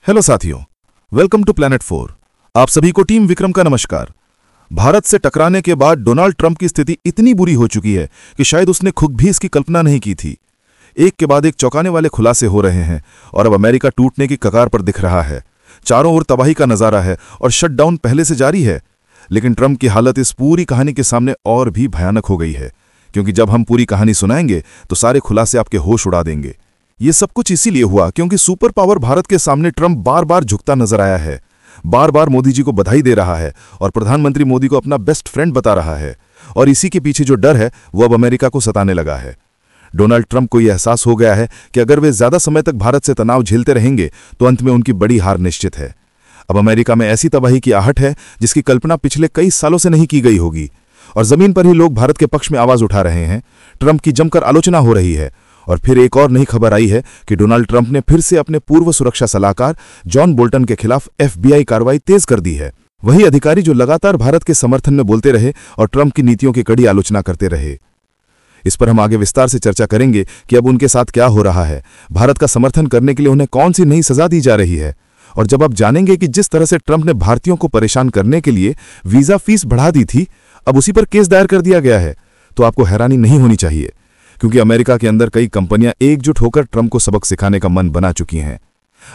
Hello साथियों, welcome to planet 4। आप सभी को टीम विक्रम का नमस्कार। भारत से टकराने के बाद डोनाल्ड ट्रंप की स्थिति इतनी बुरी हो चुकी है कि शायद उसने खुद भी इसकी कल्पना नहीं की थी। एक के बाद एक चौंकाने वाले खुलासे हो रहे हैं और अब अमेरिका टूटने की कगार पर दिख रहा है। चारों ओर तबाही का नजारा है और शटडाउन पहले से जारी है। लेकिन ट्रंप की हालत इस पूरी कहानी के सामने और भी भयानक हो गई है, क्योंकि जब हम पूरी कहानी सुनाएंगे तो सारे खुलासे आपके होश उड़ा देंगे। ये सब कुछ इसीलिए हुआ क्योंकि सुपर पावर भारत के सामने ट्रंप बार बार झुकता नजर आया है, बार बार मोदी जी को बधाई दे रहा है और प्रधानमंत्री मोदी को अपना बेस्ट फ्रेंड बता रहा है। और इसी के पीछे जो डर है वो अब अमेरिका को सताने लगा है। डोनाल्ड ट्रंप को यह एहसास हो गया है कि अगर वे ज्यादा समय तक भारत से तनाव झेलते रहेंगे तो अंत में उनकी बड़ी हार निश्चित है। अब अमेरिका में ऐसी तबाही की आहट है जिसकी कल्पना पिछले कई सालों से नहीं की गई होगी, और जमीन पर ही लोग भारत के पक्ष में आवाज उठा रहे हैं। ट्रंप की जमकर आलोचना हो रही है। और फिर एक और नई खबर आई है कि डोनाल्ड ट्रंप ने फिर से अपने पूर्व सुरक्षा सलाहकार जॉन बोल्टन के खिलाफ FBI कार्रवाई तेज कर दी है। वही अधिकारी जो लगातार भारत के समर्थन में बोलते रहे और ट्रंप की नीतियों की कड़ी आलोचना करते रहे। इस पर हम आगे विस्तार से चर्चा करेंगे कि अब उनके साथ क्या हो रहा है, भारत का समर्थन करने के लिए उन्हें कौन सी नई सजा दी जा रही है। और जब आप जानेंगे कि जिस तरह से ट्रंप ने भारतीयों को परेशान करने के लिए वीजा फीस बढ़ा दी थी, अब उसी पर केस दायर कर दिया गया है, तो आपको हैरानी नहीं होनी चाहिए, क्योंकि अमेरिका के अंदर कई कंपनियां एकजुट होकर ट्रंप को सबक सिखाने का मन बना चुकी हैं।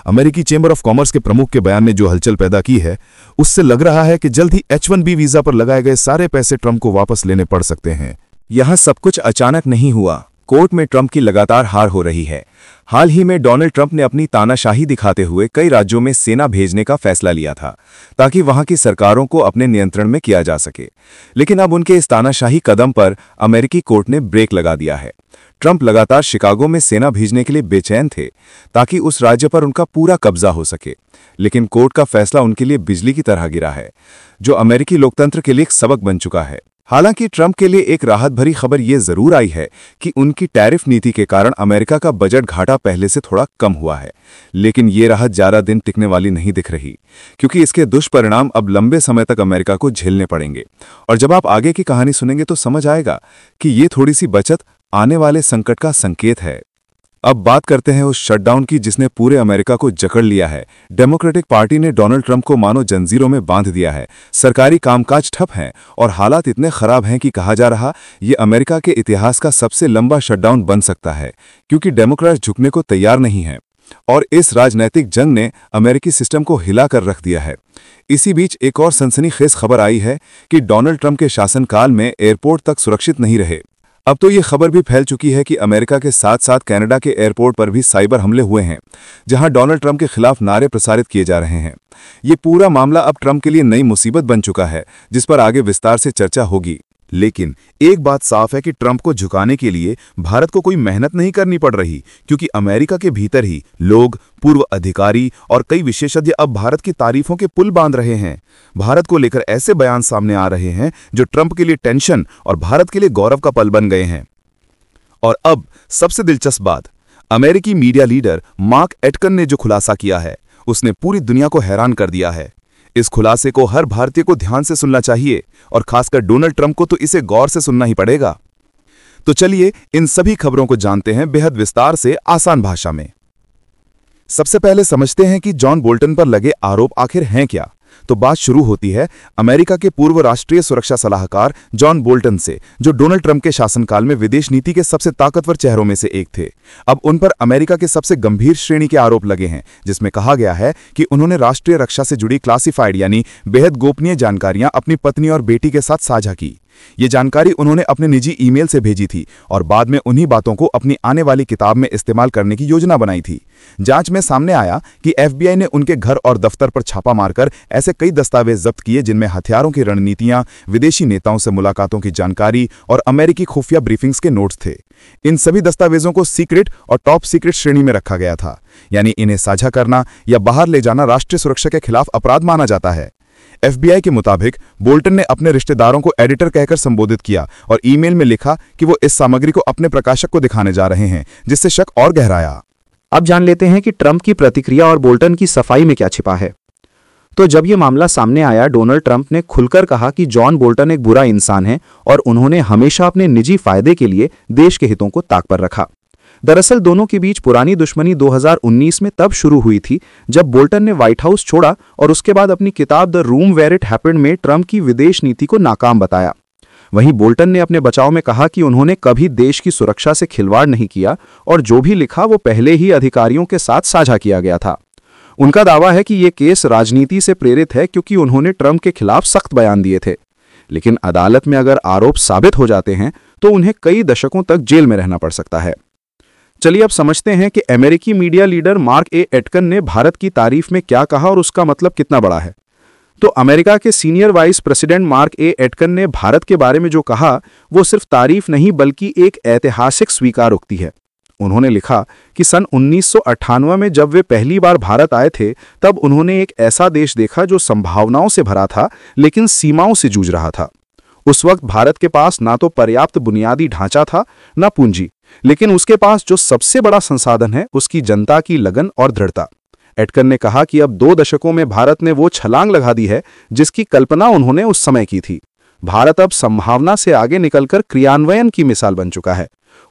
अमेरिकी चेंबर ऑफ कॉमर्स के प्रमुख के बयान ने जो हलचल पैदा की है, उससे लग रहा है कि जल्द ही H-1B वीजा पर लगाए गए सारे पैसे ट्रंप को वापस लेने पड़ सकते हैं। यह सब कुछ अचानक नहीं हुआ। कोर्ट में ट्रंप की लगातार हार हो रही है। हाल ही में डोनाल्ड ट्रंप ने अपनी तानाशाही दिखाते हुए कई राज्यों में सेना भेजने का फैसला लिया था, ताकि वहां की सरकारों को अपने नियंत्रण में किया जा सके। लेकिन अब उनके इस तानाशाही कदम पर अमेरिकी कोर्ट ने ब्रेक लगा दिया है। ट्रंप लगातार शिकागो में सेना भेजने के लिए बेचैन थे, ताकि उस राज्य पर उनका पूरा कब्जा हो सके। लेकिन कोर्ट का फैसला उनके लिए बिजली की तरह गिरा है, जो अमेरिकी लोकतंत्र के लिए एक सबक बन चुका है। हालांकि ट्रंप के लिए एक राहत भरी खबर यह जरूर आई है कि उनकी टैरिफ नीति के कारण अमेरिका का बजट घाटा पहले से थोड़ा कम हुआ है। लेकिन ये राहत ज्यादा दिन टिकने वाली नहीं दिख रही, क्योंकि इसके दुष्परिणाम अब लंबे समय तक अमेरिका को झेलने पड़ेंगे। और जब आप आगे की कहानी सुनेंगे तो समझ आएगा कि ये थोड़ी सी बचत आने वाले संकट का संकेत है। अब बात करते हैं उस शटडाउन की जिसने पूरे अमेरिका को जकड़ लिया है। डेमोक्रेटिक पार्टी ने डोनाल्ड ट्रंप को मानो जंजीरों में बांध दिया है। सरकारी कामकाज ठप हैं और हालात इतने खराब हैं कि कहा जा रहा ये अमेरिका के इतिहास का सबसे लंबा शटडाउन बन सकता है, क्योंकि डेमोक्रेट झुकने को तैयार नहीं है और इस राजनैतिक जंग ने अमेरिकी सिस्टम को हिलाकर रख दिया है। इसी बीच एक और सनसनीखेज खबर आई है कि डोनाल्ड ट्रंप के शासनकाल में एयरपोर्ट तक सुरक्षित नहीं रहे। अब तो ये खबर भी फैल चुकी है कि अमेरिका के साथ साथ कनाडा के एयरपोर्ट पर भी साइबर हमले हुए हैं, जहां डोनाल्ड ट्रंप के खिलाफ नारे प्रसारित किए जा रहे हैं। ये पूरा मामला अब ट्रंप के लिए नई मुसीबत बन चुका है, जिस पर आगे विस्तार से चर्चा होगी। लेकिन एक बात साफ है कि ट्रंप को झुकाने के लिए भारत को कोई मेहनत नहीं करनी पड़ रही, क्योंकि अमेरिका के भीतर ही लोग, पूर्व अधिकारी और कई विशेषज्ञ अब भारत की तारीफों के पुल बांध रहे हैं। भारत को लेकर ऐसे बयान सामने आ रहे हैं जो ट्रंप के लिए टेंशन और भारत के लिए गौरव का पल बन गए हैं। और अब सबसे दिलचस्प बात, अमेरिकी मीडिया लीडर मार्क एटकन ने जो खुलासा किया है, उसने पूरी दुनिया को हैरान कर दिया है। इस खुलासे को हर भारतीय को ध्यान से सुनना चाहिए और खासकर डोनाल्ड ट्रंप को तो इसे गौर से सुनना ही पड़ेगा। तो चलिए इन सभी खबरों को जानते हैं बेहद विस्तार से, आसान भाषा में। सबसे पहले समझते हैं कि जॉन बोल्टन पर लगे आरोप आखिर हैं क्या। तो बात शुरू होती है अमेरिका के पूर्व राष्ट्रीय सुरक्षा सलाहकार जॉन बोल्टन से, जो डोनाल्ड ट्रंप के शासनकाल में विदेश नीति के सबसे ताकतवर चेहरों में से एक थे। अब उन पर अमेरिका के सबसे गंभीर श्रेणी के आरोप लगे हैं, जिसमें कहा गया है कि उन्होंने राष्ट्रीय रक्षा से जुड़ी क्लासिफाइड यानी बेहद गोपनीय जानकारियां अपनी पत्नी और बेटी के साथ साझा की। ये जानकारी उन्होंने अपने निजी ईमेल से भेजी थी और बाद में उन्हीं बातों को अपनी आने वाली किताब में इस्तेमाल करने की योजना बनाई थी। जांच में सामने आया कि FBI ने उनके घर और दफ्तर पर छापा मारकर ऐसे कई दस्तावेज जब्त किए जिनमें हथियारों की रणनीतियां, विदेशी नेताओं से मुलाकातों की जानकारी और अमेरिकी खुफिया ब्रीफिंग्स के नोट्स थे। इन सभी दस्तावेजों को सीक्रेट और टॉप सीक्रेट श्रेणी में रखा गया था, यानी इन्हें साझा करना या बाहर ले जाना राष्ट्रीय सुरक्षा के खिलाफ अपराध माना जाता है। FBI के मुताबिक बोल्टन ने अपने रिश्तेदारों को एडिटर कहकर संबोधित किया और ईमेल में लिखा कि वो इस सामग्री को अपने प्रकाशक को दिखाने जा रहे हैं, जिससे शक और गहराया। अब जान लेते हैं कि ट्रंप की प्रतिक्रिया और बोल्टन की सफाई में क्या छिपा है। तो जब यह मामला सामने आया, डोनाल्ड ट्रंप ने खुलकर कहा कि जॉन बोल्टन एक बुरा इंसान है और उन्होंने हमेशा अपने निजी फायदे के लिए देश के हितों को ताक पर रखा। दरअसल दोनों के बीच पुरानी दुश्मनी 2019 में तब शुरू हुई थी जब बोल्टन ने व्हाइट हाउस छोड़ा और उसके बाद अपनी किताब the room where it happened में ट्रंप की विदेश नीति को नाकाम बताया। वहीं बोल्टन ने अपने बचाव में कहा कि उन्होंने कभी देश की सुरक्षा से खिलवाड़ नहीं किया और जो भी लिखा वो पहले ही अधिकारियों के साथ साझा किया गया था। उनका दावा है कि ये केस राजनीति से प्रेरित है क्योंकि उन्होंने ट्रंप के खिलाफ सख्त बयान दिए थे, लेकिन अदालत में अगर आरोप साबित हो जाते हैं तो उन्हें कई दशकों तक जेल में रहना पड़ सकता है। चलिए अब समझते हैं कि अमेरिकी मीडिया लीडर मार्क ए एटकन ने भारत की तारीफ में क्या कहा और उसका मतलब कितना बड़ा है। तो अमेरिका के सीनियर वाइस प्रेसिडेंट मार्क ए एटकन ने भारत के बारे में जो कहा वो सिर्फ तारीफ नहीं बल्कि एक ऐतिहासिक स्वीकारोक्ति है। उन्होंने लिखा कि सन 1998 में जब वे पहली बार भारत आए थे तब उन्होंने एक ऐसा देश देखा जो संभावनाओं से भरा था लेकिन सीमाओं से जूझ रहा था। उस वक्त भारत के पास ना तो पर्याप्त बुनियादी ढांचा था ना पूंजी, लेकिन उसके पास जो सबसे बड़ा संसाधन है उसकी जनता की लगन और दृढ़ता। एटकन ने कहा कि अब 2 दशकों में भारत ने वो छलांग लगा दी है जिसकी कल्पना उन्होंने उस समय की थी। भारत अब संभावना से आगे निकलकर क्रियान्वयन की मिसाल बन चुका है।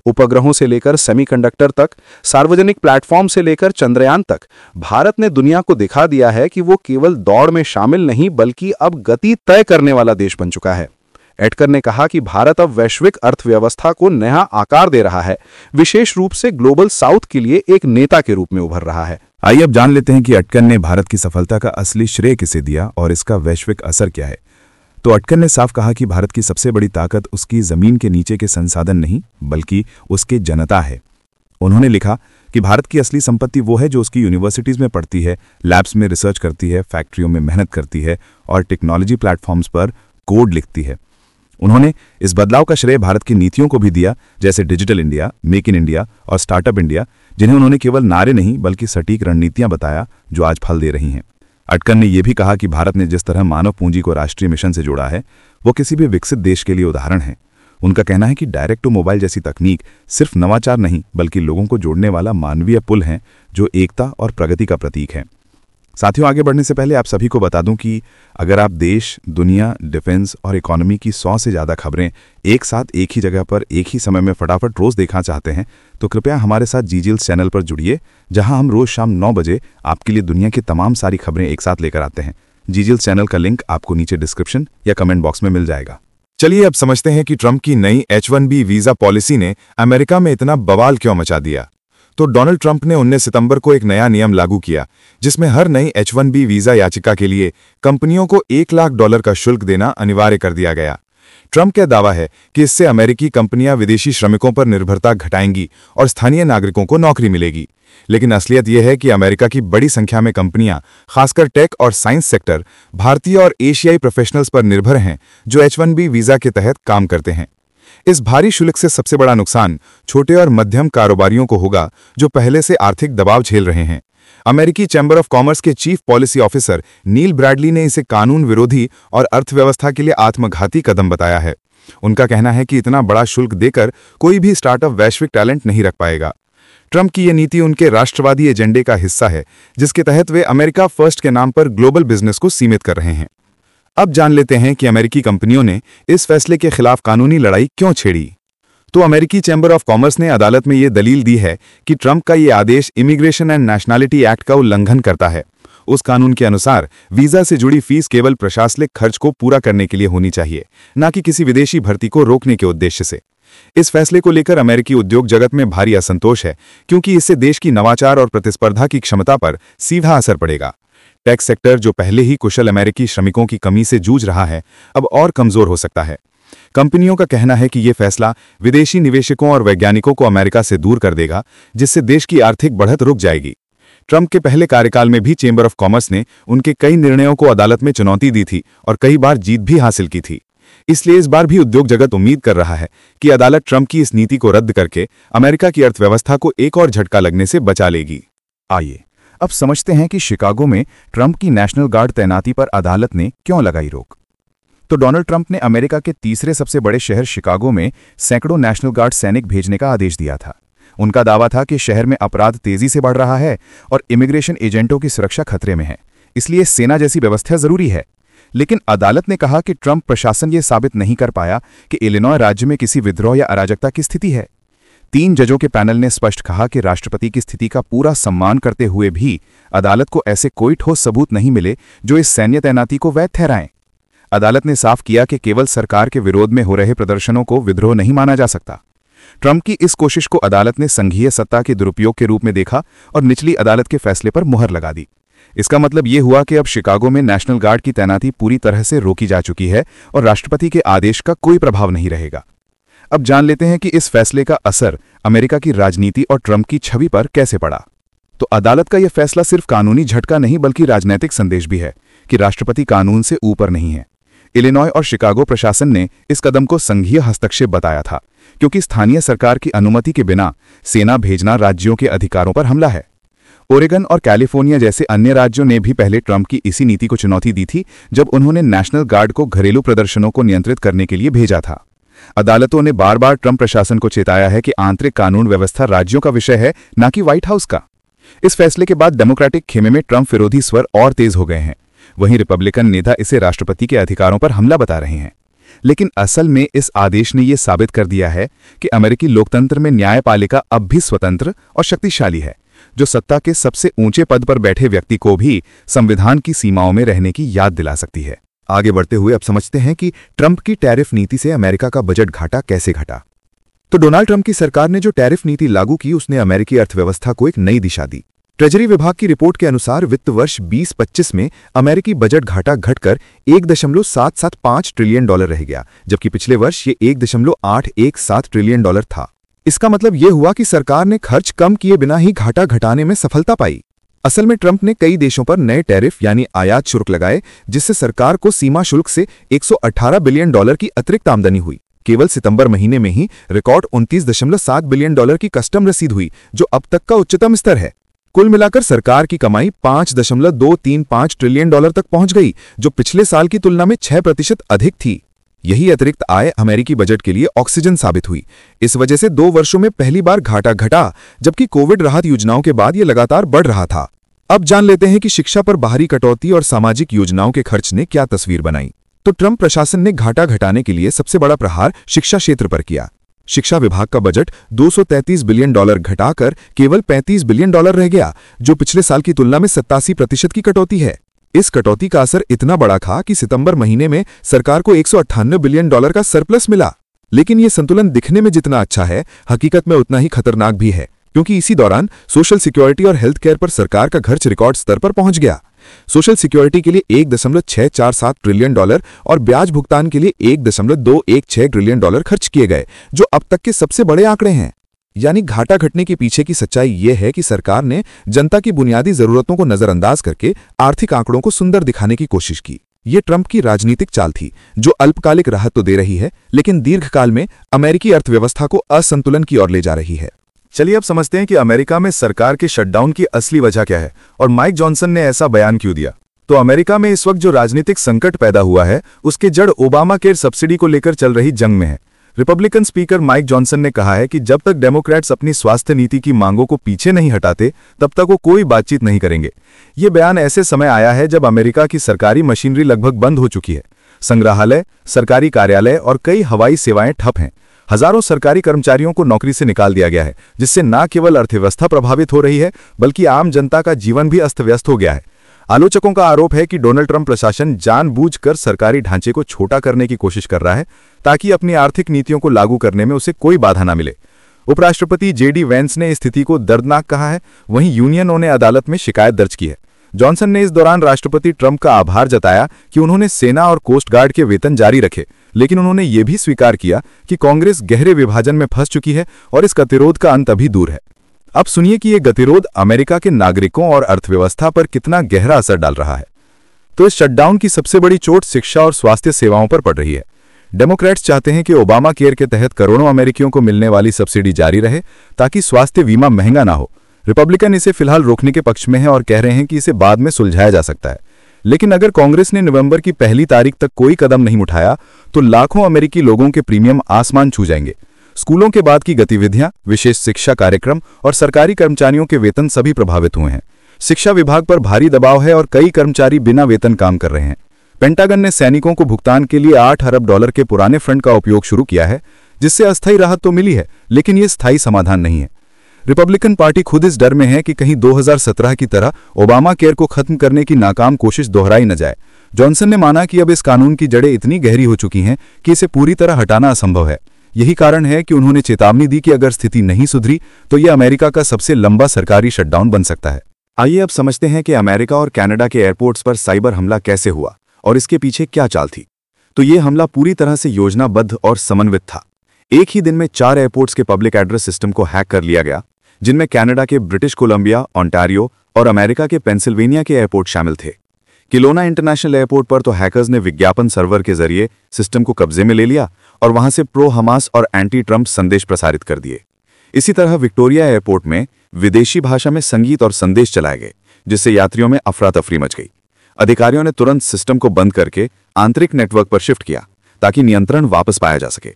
उपग्रहों से लेकर सेमीकंडक्टर तक, सार्वजनिक प्लेटफॉर्म से लेकर चंद्रयान तक भारत ने दुनिया को दिखा दिया है कि वो केवल दौड़ में शामिल नहीं बल्कि अब गति तय करने वाला देश बन चुका है। एटकर ने कहा कि भारत अब वैश्विक अर्थव्यवस्था को नया आकार दे रहा है, विशेष रूप से ग्लोबल साउथ के लिए एक नेता के रूप में उभर रहा है। आइए अब जान लेते हैं कि अटकन ने भारत की सफलता का असली श्रेय किसे दिया और इसका वैश्विक असर क्या है। तो अटकन ने साफ कहा कि भारत की सबसे बड़ी ताकत उसकी जमीन के नीचे के संसाधन नहीं बल्कि उसके जनता है। उन्होंने लिखा कि भारत की असली संपत्ति वो है जो उसकी यूनिवर्सिटीज में पढ़ती है, लैब्स में रिसर्च करती है, फैक्ट्रियों में मेहनत करती है और टेक्नोलॉजी प्लेटफॉर्म्स पर कोड लिखती है। उन्होंने इस बदलाव का श्रेय भारत की नीतियों को भी दिया, जैसे digital India, make in India और स्टार्टअप इंडिया, जिन्हें उन्होंने केवल नारे नहीं बल्कि सटीक रणनीतियां बताया जो आज फल दे रही हैं। अटकन ने यह भी कहा कि भारत ने जिस तरह मानव पूंजी को राष्ट्रीय मिशन से जोड़ा है वो किसी भी विकसित देश के लिए उदाहरण है। उनका कहना है कि डायरेक्ट टू मोबाइल जैसी तकनीक सिर्फ नवाचार नहीं बल्कि लोगों को जोड़ने वाला मानवीय पुल है जो एकता और प्रगति का प्रतीक है। साथियों, आगे बढ़ने से पहले आप सभी को बता दूं कि अगर आप देश, दुनिया, डिफेंस और इकोनॉमी की 100 से ज़्यादा खबरें एक साथ एक ही जगह पर एक ही समय में फटाफट रोज़ देखना चाहते हैं तो कृपया हमारे साथ जीजीएल्स चैनल पर जुड़िए, जहां हम रोज़ शाम 9 बजे आपके लिए दुनिया की तमाम सारी खबरें एक साथ लेकर आते हैं। जीजीएल्स चैनल का लिंक आपको नीचे डिस्क्रिप्शन या कमेंट बॉक्स में मिल जाएगा। चलिए अब समझते हैं कि ट्रंप की नई H-1B वीज़ा पॉलिसी ने अमेरिका में इतना बवाल क्यों मचा दिया। तो डोनाल्ड ट्रंप ने 19 सितंबर को एक नया नियम लागू किया जिसमें हर नई H-1B वीज़ा याचिका के लिए कंपनियों को $1 लाख का शुल्क देना अनिवार्य कर दिया गया। ट्रंप का दावा है कि इससे अमेरिकी कंपनियां विदेशी श्रमिकों पर निर्भरता घटाएंगी और स्थानीय नागरिकों को नौकरी मिलेगी। लेकिन असलियत यह है कि अमेरिका की बड़ी संख्या में कंपनियां, खासकर टेक और साइंस सेक्टर, भारतीय और एशियाई प्रोफेशनल्स पर निर्भर हैं जो H-1B वीज़ा के तहत काम करते हैं। इस भारी शुल्क से सबसे बड़ा नुकसान छोटे और मध्यम कारोबारियों को होगा जो पहले से आर्थिक दबाव झेल रहे हैं। अमेरिकी चैम्बर ऑफ कॉमर्स के चीफ पॉलिसी ऑफिसर नील ब्रैडली ने इसे कानून विरोधी और अर्थव्यवस्था के लिए आत्मघाती कदम बताया है। उनका कहना है कि इतना बड़ा शुल्क देकर कोई भी स्टार्टअप वैश्विक टैलेंट नहीं रख पाएगा। ट्रंप की यह नीति उनके राष्ट्रवादी एजेंडे का हिस्सा है जिसके तहत वे अमेरिका फर्स्ट के नाम पर ग्लोबल बिजनेस को सीमित कर रहे हैं। अब जान लेते हैं कि अमेरिकी कंपनियों ने इस फैसले के खिलाफ कानूनी लड़ाई क्यों छेड़ी। तो अमेरिकी चैम्बर ऑफ कॉमर्स ने अदालत में यह दलील दी है कि ट्रंप का यह आदेश इमिग्रेशन एंड नेशनैलिटी एक्ट का उल्लंघन करता है। उस कानून के अनुसार वीजा से जुड़ी फीस केवल प्रशासनिक खर्च को पूरा करने के लिए होनी चाहिए, न कि किसी विदेशी भर्ती को रोकने के उद्देश्य से। इस फैसले को लेकर अमेरिकी उद्योग जगत में भारी असंतोष है क्योंकि इससे देश की नवाचार और प्रतिस्पर्धा की क्षमता पर सीधा असर पड़ेगा। टेक सेक्टर, जो पहले ही कुशल अमेरिकी श्रमिकों की कमी से जूझ रहा है, अब और कमजोर हो सकता है। कंपनियों का कहना है कि यह फैसला विदेशी निवेशकों और वैज्ञानिकों को अमेरिका से दूर कर देगा, जिससे देश की आर्थिक बढ़त रुक जाएगी। ट्रंप के पहले कार्यकाल में भी चेंबर ऑफ कॉमर्स ने उनके कई निर्णयों को अदालत में चुनौती दी थी और कई बार जीत भी हासिल की थी। इसलिए इस बार भी उद्योग जगत उम्मीद कर रहा है कि अदालत ट्रंप की इस नीति को रद्द करके अमेरिका की अर्थव्यवस्था को एक और झटका लगने से बचा लेगी। आइए अब समझते हैं कि शिकागो में ट्रंप की नेशनल गार्ड तैनाती पर अदालत ने क्यों लगाई रोक। तो डोनाल्ड ट्रंप ने अमेरिका के तीसरे सबसे बड़े शहर शिकागो में सैकड़ों नेशनल गार्ड सैनिक भेजने का आदेश दिया था। उनका दावा था कि शहर में अपराध तेजी से बढ़ रहा है और इमिग्रेशन एजेंटों की सुरक्षा खतरे में है, इसलिए सेना जैसी व्यवस्था जरूरी है। लेकिन अदालत ने कहा कि ट्रंप प्रशासन ये साबित नहीं कर पाया कि इलिनॉय राज्य में किसी विद्रोह या अराजकता की स्थिति है। 3 जजों के पैनल ने स्पष्ट कहा कि राष्ट्रपति की स्थिति का पूरा सम्मान करते हुए भी अदालत को ऐसे कोई ठोस सबूत नहीं मिले जो इस सैन्य तैनाती को वैध ठहराएं। अदालत ने साफ किया कि केवल सरकार के विरोध में हो रहे प्रदर्शनों को विद्रोह नहीं माना जा सकता। ट्रंप की इस कोशिश को अदालत ने संघीय सत्ता के दुरुपयोग के रूप में देखा और निचली अदालत के फैसले पर मुहर लगा दी। इसका मतलब ये हुआ कि अब शिकागो में नेशनल गार्ड की तैनाती पूरी तरह से रोकी जा चुकी है और राष्ट्रपति के आदेश का कोई प्रभाव नहीं रहेगा। अब जान लेते हैं कि इस फैसले का असर अमेरिका की राजनीति और ट्रंप की छवि पर कैसे पड़ा। तो अदालत का यह फैसला सिर्फ कानूनी झटका नहीं बल्कि राजनीतिक संदेश भी है कि राष्ट्रपति कानून से ऊपर नहीं है। इलिनॉय और शिकागो प्रशासन ने इस कदम को संघीय हस्तक्षेप बताया था, क्योंकि स्थानीय सरकार की अनुमति के बिना सेना भेजना राज्यों के अधिकारों पर हमला है। ओरेगन और कैलिफोर्निया जैसे अन्य राज्यों ने भी पहले ट्रंप की इसी नीति को चुनौती दी थी जब उन्होंने नेशनल गार्ड को घरेलू प्रदर्शनों को नियंत्रित करने के लिए भेजा था। अदालतों ने बार बार ट्रंप प्रशासन को चेताया है कि आंतरिक कानून व्यवस्था राज्यों का विषय है, न कि व्हाइट हाउस का। इस फैसले के बाद डेमोक्रेटिक खेमे में ट्रंप विरोधी स्वर और तेज हो गए हैं। वहीं रिपब्लिकन नेता इसे राष्ट्रपति के अधिकारों पर हमला बता रहे हैं। लेकिन असल में इस आदेश ने यह साबित कर दिया है कि अमेरिकी लोकतंत्र में न्यायपालिका अब भी स्वतंत्र और शक्तिशाली है, जो सत्ता के सबसे ऊंचे पद पर बैठे व्यक्ति को भी संविधान की सीमाओं में रहने की याद दिला सकती है। आगे बढ़ते हुए अब समझते हैं कि ट्रंप की टैरिफ नीति से अमेरिका का बजट घाटा कैसे घटा। तो डोनाल्ड ट्रंप की सरकार ने जो टैरिफ नीति लागू की उसने अमेरिकी अर्थव्यवस्था को एक नई दिशा दी। ट्रेजरी विभाग की रिपोर्ट के अनुसार वित्त वर्ष 2025 में अमेरिकी बजट घाटा घटकर $1.775 ट्रिलियन रह गया, जबकि पिछले वर्ष ये $1.817 ट्रिलियन था। इसका मतलब यह हुआ कि सरकार ने खर्च कम किए बिना ही घाटा घटाने में सफलता पाई। असल में ट्रंप ने कई देशों पर नए टैरिफ यानी आयात शुल्क लगाए, जिससे सरकार को सीमा शुल्क से $118 बिलियन की अतिरिक्त आमदनी हुई। केवल सितंबर महीने में ही रिकॉर्ड $29.7 बिलियन की कस्टम रसीद हुई, जो अब तक का उच्चतम स्तर है। कुल मिलाकर सरकार की कमाई $5.235 ट्रिलियन तक पहुंच गई, जो पिछले साल की तुलना में 6% अधिक थी। यही अतिरिक्त आय अमेरिकी बजट के लिए ऑक्सीजन साबित हुई। इस वजह से 2 वर्षों में पहली बार घाटा घटा, जबकि कोविड राहत योजनाओं के बाद यह लगातार बढ़ रहा था। अब जान लेते हैं कि शिक्षा पर बाहरी कटौती और सामाजिक योजनाओं के खर्च ने क्या तस्वीर बनाई। तो ट्रंप प्रशासन ने घाटा घटाने के लिए सबसे बड़ा प्रहार शिक्षा क्षेत्र पर किया। शिक्षा विभाग का बजट $233 बिलियन घटाकर केवल $35 बिलियन रह गया, जो पिछले साल की तुलना में 87% की कटौती है। इस कटौती का असर इतना बड़ा था कि सितंबर महीने में सरकार को $198 बिलियन का सरप्लस मिला। लेकिन यह संतुलन दिखने में जितना अच्छा है, हकीकत में उतना ही खतरनाक भी है, क्योंकि इसी दौरान सोशल सिक्योरिटी और हेल्थ केयर पर सरकार का खर्च रिकॉर्ड स्तर पर पहुंच गया। सोशल सिक्योरिटी के लिए $1.647 ट्रिलियन और ब्याज भुगतान के लिए $1.216 ट्रिलियन खर्च किए गए, जो अब तक के सबसे बड़े आंकड़े हैं। यानी घाटा घटने के पीछे की सच्चाई यह है कि सरकार ने जनता की बुनियादी जरूरतों को नजरअंदाज करके आर्थिक आंकड़ों को सुंदर दिखाने की कोशिश की। ये ट्रंप की राजनीतिक चाल थी, जो अल्पकालिक राहत तो दे रही है, लेकिन दीर्घकाल में अमेरिकी अर्थव्यवस्था को असंतुलन की ओर ले जा रही है। चलिए अब समझते हैं कि अमेरिका में सरकार के शटडाउन की असली वजह क्या है और माइक जॉनसन ने ऐसा बयान क्यों दिया। तो अमेरिका में इस वक्त जो राजनीतिक संकट पैदा हुआ है, उसके जड़ ओबामा केयर सब्सिडी को लेकर चल रही जंग में है। रिपब्लिकन स्पीकर माइक जॉनसन ने कहा है कि जब तक डेमोक्रेट्स अपनी स्वास्थ्य नीति की मांगों को पीछे नहीं हटाते, तब तक वो कोई बातचीत नहीं करेंगे। ये बयान ऐसे समय आया है जब अमेरिका की सरकारी मशीनरी लगभग बंद हो चुकी है। संग्रहालय, सरकारी कार्यालय और कई हवाई सेवाएं ठप हैं। हजारों सरकारी कर्मचारियों को नौकरी से निकाल दिया गया है, जिससे न केवल अर्थव्यवस्था प्रभावित हो रही है, बल्कि आम जनता का जीवन भी अस्त व्यस्त हो गया है। आलोचकों का आरोप है कि डोनाल्ड ट्रंप प्रशासन जानबूझकर सरकारी ढांचे को छोटा करने की कोशिश कर रहा है, ताकि अपनी आर्थिक नीतियों को लागू करने में उसे कोई बाधा न मिले। उपराष्ट्रपति जेडी वेंस ने स्थिति को दर्दनाक कहा है, वहीं यूनियनों ने अदालत में शिकायत दर्ज की है। जॉनसन ने इस दौरान राष्ट्रपति ट्रंप का आभार जताया कि उन्होंने सेना और कोस्ट गार्ड के वेतन जारी रखे, लेकिन उन्होंने ये भी स्वीकार किया कि कांग्रेस गहरे विभाजन में फंस चुकी है और इस गतिरोध का अंत अभी दूर है। अब सुनिए कि यह गतिरोध अमेरिका के नागरिकों और अर्थव्यवस्था पर कितना गहरा असर डाल रहा है। तो इस शटडाउन की सबसे बड़ी चोट शिक्षा और स्वास्थ्य सेवाओं पर पड़ रही है। डेमोक्रेट्स चाहते हैं कि ओबामा केयर के तहत करोड़ों अमेरिकियों को मिलने वाली सब्सिडी जारी रहे, ताकि स्वास्थ्य बीमा महंगा ना हो। रिपब्लिकन इसे फिलहाल रोकने के पक्ष में है और कह रहे हैं कि इसे बाद में सुलझाया जा सकता है। लेकिन अगर कांग्रेस ने नवंबर की पहली तारीख तक कोई कदम नहीं उठाया, तो लाखों अमेरिकी लोगों के प्रीमियम आसमान छू जाएंगे। स्कूलों के बाद की गतिविधियां, विशेष शिक्षा कार्यक्रम और सरकारी कर्मचारियों के वेतन सभी प्रभावित हुए हैं। शिक्षा विभाग पर भारी दबाव है और कई कर्मचारी बिना वेतन काम कर रहे हैं। पेंटागन ने सैनिकों को भुगतान के लिए $8 अरब के पुराने फंड का उपयोग शुरू किया है, जिससे अस्थायी राहत तो मिली है, लेकिन ये स्थायी समाधान नहीं है। रिपब्लिकन पार्टी खुद इस डर में है कि कहीं 2017 की तरह ओबामा केयर को खत्म करने की नाकाम कोशिश दोहराई न जाए। जॉनसन ने माना कि अब इस कानून की जड़ें इतनी गहरी हो चुकी हैं कि इसे पूरी तरह हटाना असंभव है। यही कारण है कि उन्होंने चेतावनी दी कि अगर स्थिति नहीं सुधरी तो यह अमेरिका का सबसे लंबा सरकारी शटडाउन बन सकता है। आइए अब समझते हैं कि अमेरिका और कनाडा के एयरपोर्ट्स पर साइबर हमला कैसे हुआ और इसके पीछे क्या चाल थी। तो ये हमला पूरी तरह से योजनाबद्ध और समन्वित था। एक ही दिन में 4 एयरपोर्ट्स के पब्लिक एड्रेस सिस्टम को हैक कर लिया गया, जिनमें कनाडा के ब्रिटिश कोलंबिया, ओंटारियो और अमेरिका के पेंसिल्वेनिया के एयरपोर्ट शामिल थे। किलोना इंटरनेशनल एयरपोर्ट पर तो हैकर्स ने विज्ञापन सर्वर के जरिए सिस्टम को कब्जे में ले लिया और वहां से प्रो हमास और एंटी ट्रंप संदेश प्रसारित कर दिए। इसी तरह विक्टोरिया एयरपोर्ट में विदेशी भाषा में संगीत और संदेश चलाए गए, जिससे यात्रियों में अफरा तफरी मच गई। अधिकारियों ने तुरंत सिस्टम को बंद करके आंतरिक नेटवर्क पर शिफ्ट किया ताकि नियंत्रण वापस पाया जा सके।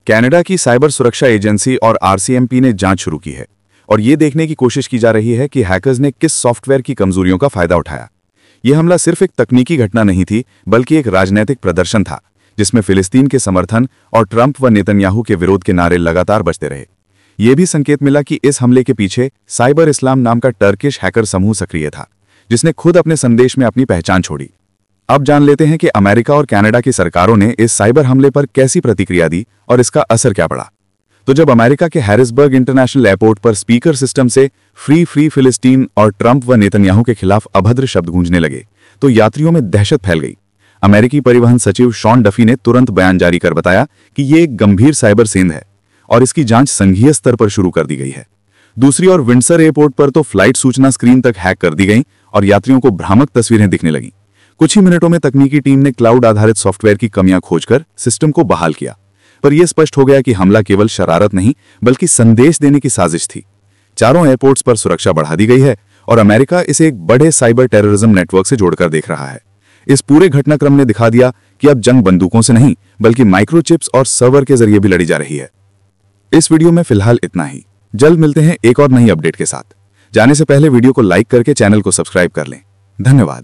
कनाडा की साइबर सुरक्षा एजेंसी और RCMP ने जांच शुरू की है और ये देखने की कोशिश की जा रही है कि हैकर्स ने किस सॉफ्टवेयर की कमजोरियों का फायदा उठाया। यह हमला सिर्फ एक तकनीकी घटना नहीं थी, बल्कि एक राजनीतिक प्रदर्शन था, जिसमें फिलिस्तीन के समर्थन और ट्रंप व नेतन्याहू के विरोध के नारे लगातार बजते रहे। यह भी संकेत मिला कि इस हमले के पीछे साइबर इस्लाम नाम का टर्किश हैकर समूह सक्रिय था, जिसने खुद अपने संदेश में अपनी पहचान छोड़ी। अब जान लेते हैं कि अमेरिका और कनाडा की सरकारों ने इस साइबर हमले पर कैसी प्रतिक्रिया दी और इसका असर क्या पड़ा। तो जब अमेरिका के हैरिसबर्ग इंटरनेशनल एयरपोर्ट पर स्पीकर सिस्टम से फ्री फ्री फिलिस्तीन और ट्रंप व नेतन्याहू के खिलाफ अभद्र शब्द गूंजने लगे, तो यात्रियों में दहशत फैल गई। अमेरिकी परिवहन सचिव शॉन डफी ने तुरंत बयान जारी कर बताया कि ये एक गंभीर साइबर सेंध है और इसकी जांच संघीय स्तर पर शुरू कर दी गई है। दूसरी ओर विंडसर एयरपोर्ट पर तो फ्लाइट सूचना स्क्रीन तक हैक कर दी गई और यात्रियों को भ्रामक तस्वीरें दिखने लगीं। कुछ ही मिनटों में तकनीकी टीम ने क्लाउड आधारित सॉफ्टवेयर की कमियां खोजकर सिस्टम को बहाल किया, पर यह स्पष्ट हो गया कि हमला केवल शरारत नहीं बल्कि संदेश देने की साजिश थी। चारों एयरपोर्ट्स पर सुरक्षा बढ़ा दी गई है और अमेरिका इसे एक बड़े साइबर टेररिज्म नेटवर्क से जोड़कर देख रहा है। इस पूरे घटनाक्रम ने दिखा दिया कि अब जंग बंदूकों से नहीं बल्कि माइक्रोचिप्स और सर्वर के जरिए भी लड़ी जा रही है। इस वीडियो में फिलहाल इतना ही। जल्द मिलते हैं एक और नई अपडेट के साथ। जाने से पहले वीडियो को लाइक करके चैनल को सब्सक्राइब कर लें। धन्यवाद।